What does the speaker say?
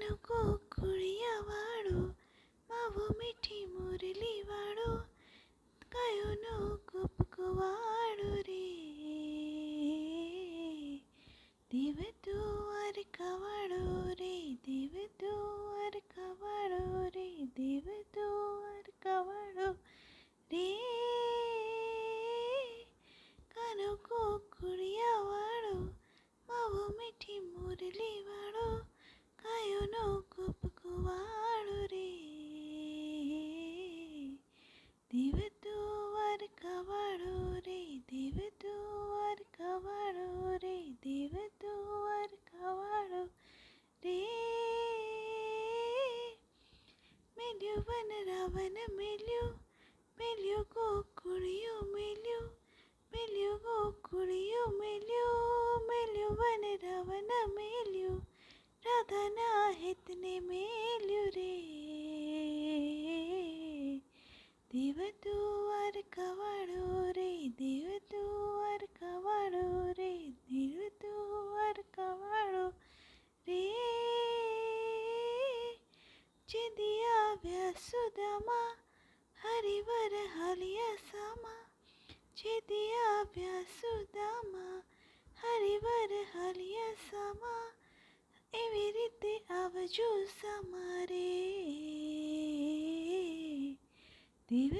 કાનુકો કુળિયાવાળો માવો મીઠી મુરલીવાળો કયોનો કૂપકવાળો રે દેવ દ્વારકાવાળો રે દેવ દ્વારકાવાળો રે દેવ દ્વારકાવાળો રે કાનુકો કુળિયાવાળો માવો મીઠી મુરલીવાળો કયોનો કૂપકવાળો રે દેવ દ્વારકાવાળો રે દેવ દ્વારકાવાળો રે દેવ દ્વારકાવાળો રે મેલ્યું વન રાવણ મેલ્યું ગોકુળિયું મેલ્યું ગોકુળિયું મેલ્યું વન રાવણ મેલ્યું રાધાના હિતને મેલ્યું રે દેવ દ્વારકાવાળો રે દેવ દ્વારકાવાળો રે દેવ દ્વારકાવાળો રે જેદી આવ્યા સુદામા હરિવર હાલ્યા સામા જેદી આવ્યા સુદામા હરિવર હાલ્યા સામા એવી રીતે આવજો સમારે દેવ